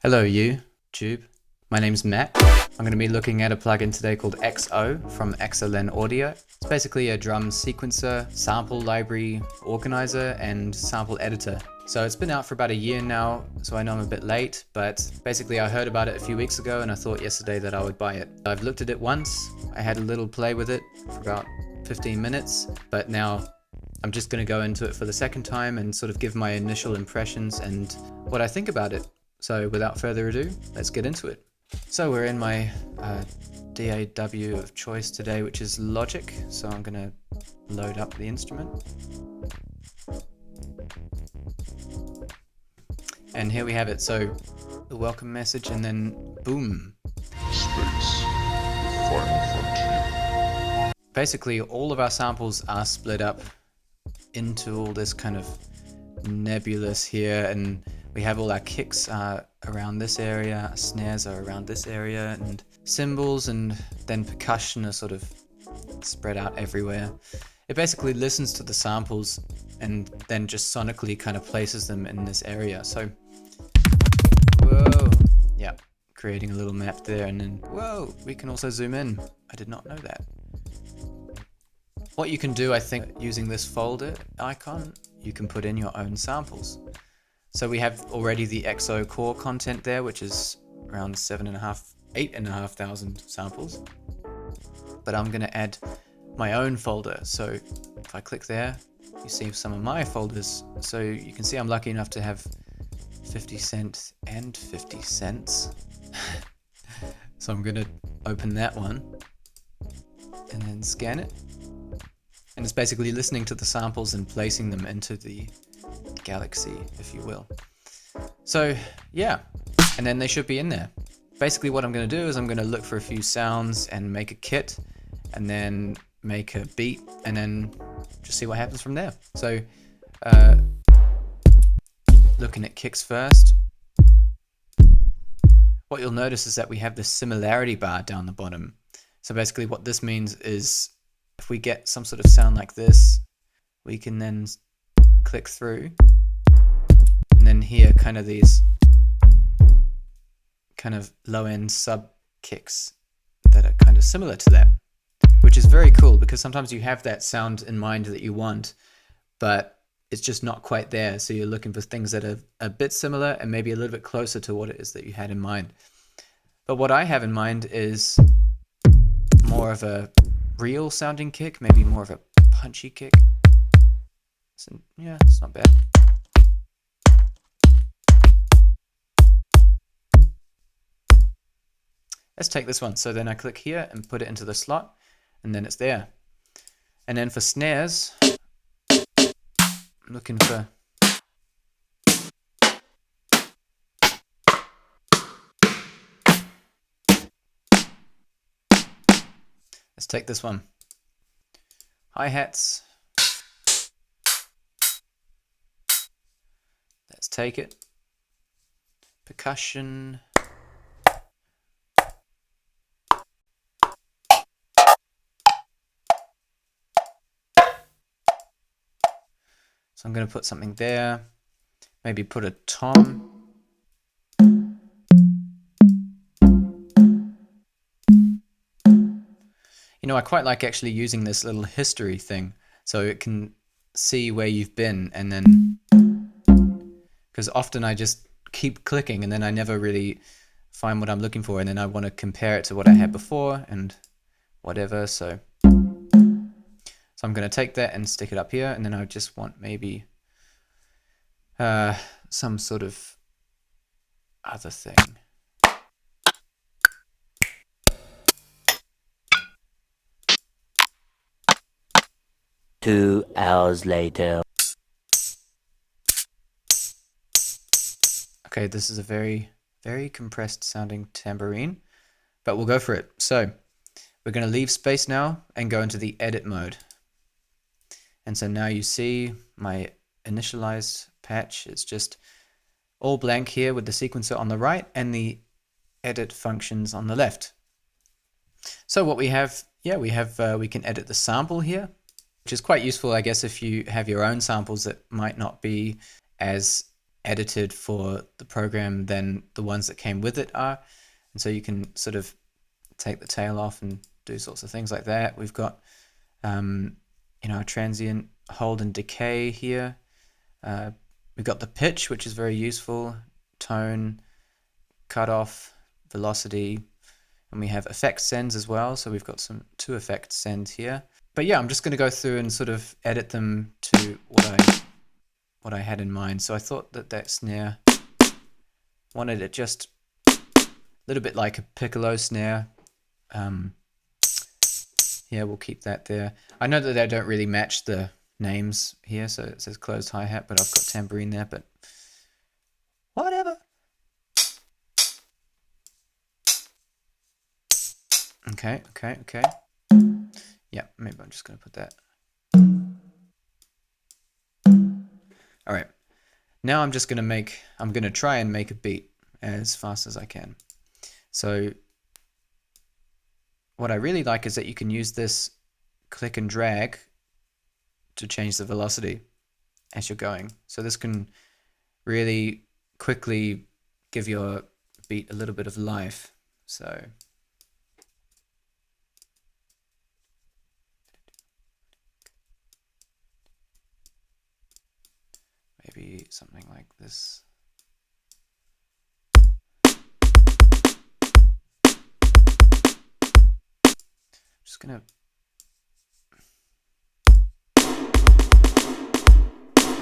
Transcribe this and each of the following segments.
Hello YouTube, my name's Matt. I'm going to be looking at a plugin today called XO from XLN Audio. It's basically a drum sequencer, sample library organizer, and sample editor. So it's been out for about a year now, so I know I'm a bit late, but basically I heard about it a few weeks ago and I thought yesterday that I would buy it. I've looked at it once, I had a little play with it for about 15 minutes, but now I'm just going to go into it for the second time and sort of give my initial impressions and what I think about it. So without further ado, let's get into it. So we're in my DAW of choice today, which is Logic. So I'm going to load up the instrument. And here we have it. So the welcome message and then boom. Space, the final frontier. Basically all of our samples are split up into all this kind of nebulous here, and we have all our kicks around this area, our snares are around this area, and cymbals and then percussion are sort of spread out everywhere. It basically listens to the samples and then just sonically kind of places them in this area. So, whoa, yeah, creating a little map there, and then, whoa, we can also zoom in. I did not know that. What you can do, I think, using this folder icon, you can put in your own samples. So we have already the XO core content there, which is around 8,500 samples. But I'm going to add my own folder. So if I click there, you see some of my folders. So you can see I'm lucky enough to have 50 cents and 50 cents. So I'm going to open that one and then scan it. And it's basically listening to the samples and placing them into the galaxy, if you will. So yeah, and then they should be in there. Basically what I'm going to do is I'm going to look for a few sounds and make a kit, and then make a beat, and then just see what happens from there. So looking at kicks first, what you'll notice is that we have this similarity bar down the bottom. So basically what this means is if we get some sort of sound like this, we can then click through and then hear kind of these kind of low-end sub kicks that are kind of similar to that, which is very cool because sometimes you have that sound in mind that you want, but it's just not quite there. So you're looking for things that are a bit similar and maybe a little bit closer to what it is that you had in mind. But what I have in mind is more of a real sounding kick, maybe more of a punchy kick. So, yeah, it's not bad. Let's take this one. So then I click here and put it into the slot, and then it's there. And then for snares, I'm looking for let's take this one. Hi-hats. Let's take it. Percussion. So I'm going to put something there. Maybe put a tom. You know, I quite like actually using this little history thing, so it can see where you've been, and then, because often I just keep clicking and then I never really find what I'm looking for, and then I want to compare it to what I had before and whatever. So I'm going to take that and stick it up here, and then I just want maybe some sort of other thing. 2 hours later. Okay, this is a very, very compressed sounding tambourine, but we'll go for it. So we're going to leave space now and go into the edit mode. And so now you see my initialized patch. It's just all blank here with the sequencer on the right and the edit functions on the left. So what we have, yeah, we can edit the sample here, which is quite useful, I guess, if you have your own samples that might not be as edited for the program than the ones that came with it are. And so you can sort of take the tail off and do sorts of things like that. We've got, a transient hold and decay here. We've got the pitch, which is very useful, tone, cutoff, velocity, and we have effect sends as well. So we've got two effect sends here. But yeah, I'm just going to go through and sort of edit them to what I had in mind. So I thought that snare, wanted it just a little bit like a piccolo snare. Yeah, we'll keep that there. I know that they don't really match the names here, so it says closed hi-hat, but I've got tambourine there, but whatever. Okay. Yeah, maybe I'm just going to put that. All right. Now I'm going to try and make a beat as fast as I can. So what I really like is that you can use this click and drag to change the velocity as you're going. So this can really quickly give your beat a little bit of life. So maybe something like this. Just gonna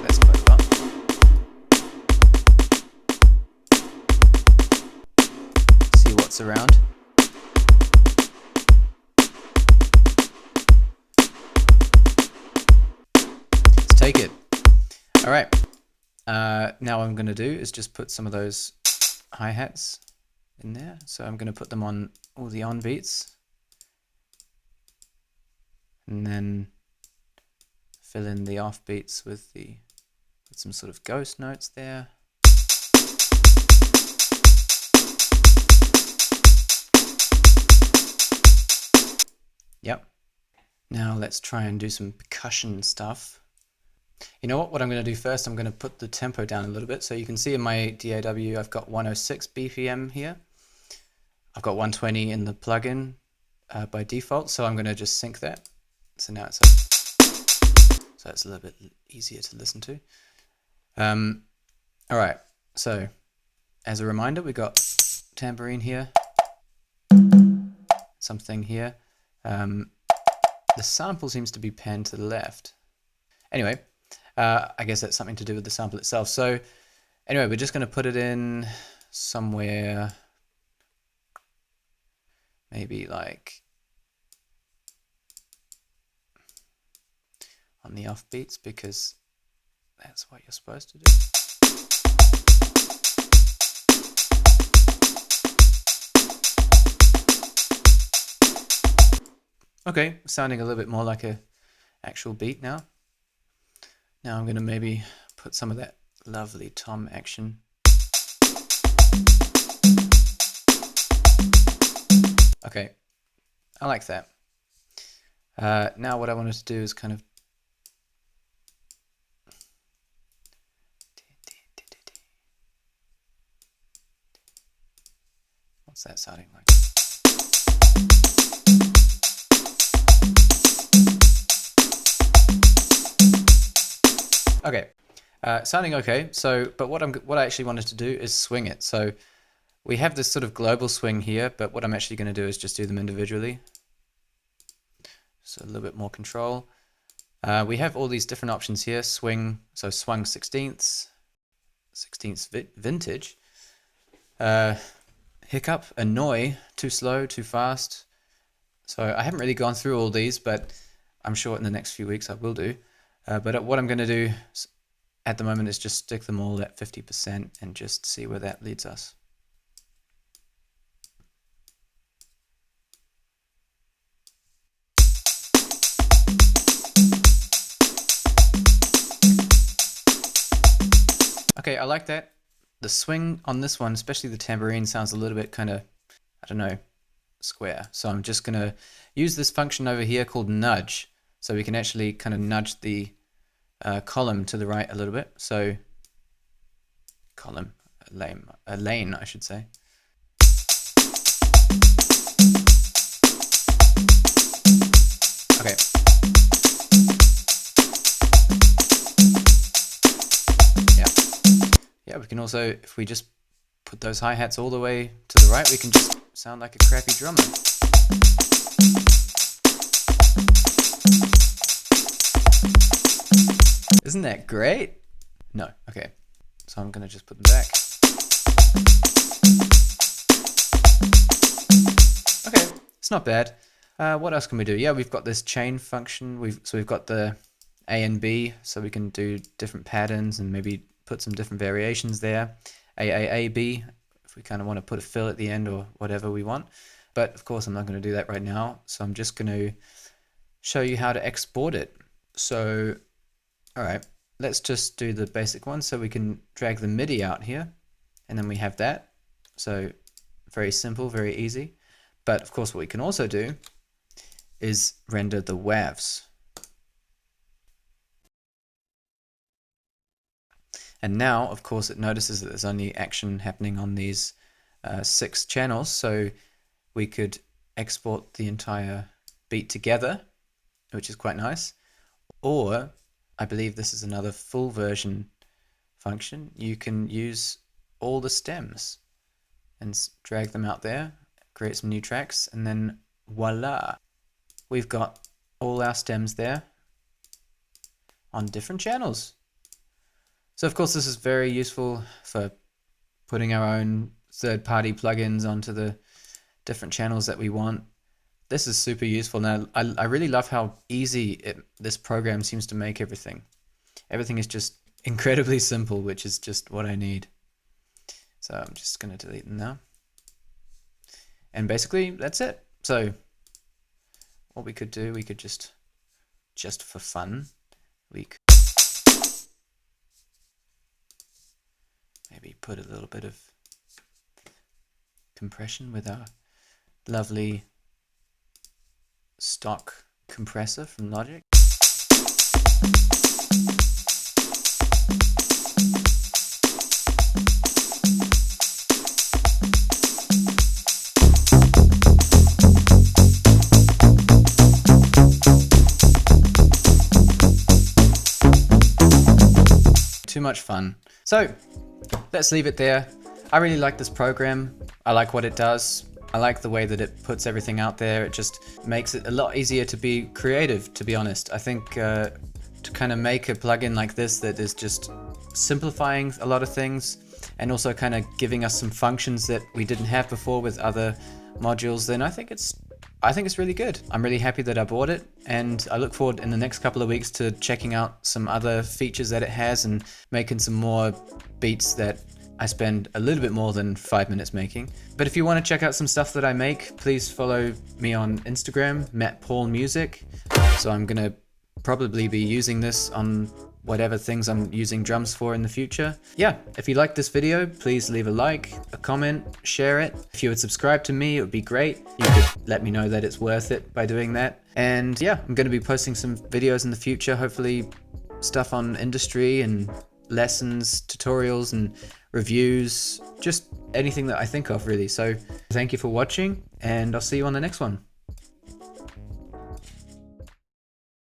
that's quite well. See what's around. Let's take it. All right. Now what I'm going to do is just put some of those hi-hats in there. So I'm going to put them on all the on beats. And then fill in the off beats with some sort of ghost notes there. Yep. Now let's try and do some percussion stuff. You know what I'm going to do first, I'm going to put the tempo down a little bit. So you can see in my DAW, I've got 106 BPM here. I've got 120 in the plugin by default, so I'm going to just sync that. So now it's a little bit easier to listen to. All right, so as a reminder, we got tambourine here, something here. The sample seems to be panned to the left. Anyway, I guess that's something to do with the sample itself. So anyway, we're just going to put it in somewhere, maybe like on the off beats, because that's what you're supposed to do. Okay, sounding a little bit more like a actual beat now. Now I'm going to maybe put some of that lovely tom action. Okay, I like that. Now what I wanted to do is kind of what's that sounding like? Okay, sounding okay. So, but what I actually wanted to do is swing it. So we have this sort of global swing here, but what I'm actually going to do is just do them individually. So a little bit more control. We have all these different options here. Swing, so swung 16ths, 16ths vintage. Hiccup, annoy, too slow, too fast. So I haven't really gone through all these, but I'm sure in the next few weeks I will do. But what I'm going to do at the moment is just stick them all at 50% and just see where that leads us. Okay, I like that. The swing on this one, especially the tambourine, sounds a little bit kind of, I don't know, square. So I'm just going to use this function over here called nudge. So we can actually kind of nudge the column to the right a little bit. So column, a lane, I should say. Okay. Yeah, we can also, if we just put those hi-hats all the way to the right, we can just sound like a crappy drummer. Isn't that great? No, okay. So I'm gonna just put them back. Okay, it's not bad. What else can we do? Yeah, we've got this chain function. We've got the A and B, so we can do different patterns and maybe put some different variations there. AAAB, if we kind of want to put a fill at the end or whatever we want. But of course, I'm not going to do that right now. So I'm just going to show you how to export it. So, all right, let's just do the basic one. So we can drag the MIDI out here, and then we have that. So very simple, very easy. But of course, what we can also do is render the WAVs. And now, of course, it notices that there's only action happening on these 6 channels. So we could export the entire beat together, which is quite nice. Or, I believe this is another full version function. You can use all the stems and drag them out there, create some new tracks, and then voila, we've got all our stems there on different channels. So of course this is very useful for putting our own third-party plugins onto the different channels that we want. This is super useful. Now I really love how easy this program seems to make everything. Everything is just incredibly simple, which is just what I need. So I'm just going to delete them now. And basically that's it. So what we could do, we could just for fun, we could maybe put a little bit of compression with our lovely stock compressor from Logic. Too much fun. So let's leave it there. I really like this program. I like what it does. I like the way that it puts everything out there. It just makes it a lot easier to be creative, to be honest. I think to kind of make a plugin like this that is just simplifying a lot of things and also kind of giving us some functions that we didn't have before with other modules, then I think it's really good. I'm really happy that I bought it, and I look forward in the next couple of weeks to checking out some other features that it has and making some more beats that I spend a little bit more than 5 minutes making. But if you want to check out some stuff that I make, please follow me on Instagram, Matt Paul Music. So I'm gonna probably be using this on whatever things I'm using drums for in the future. Yeah, if you liked this video, please leave a like, a comment, share it. If you would subscribe to me, it would be great. You could let me know that it's worth it by doing that. And yeah, I'm going to be posting some videos in the future, hopefully stuff on industry and lessons, tutorials and reviews, just anything that I think of really. So thank you for watching, and I'll see you on the next one.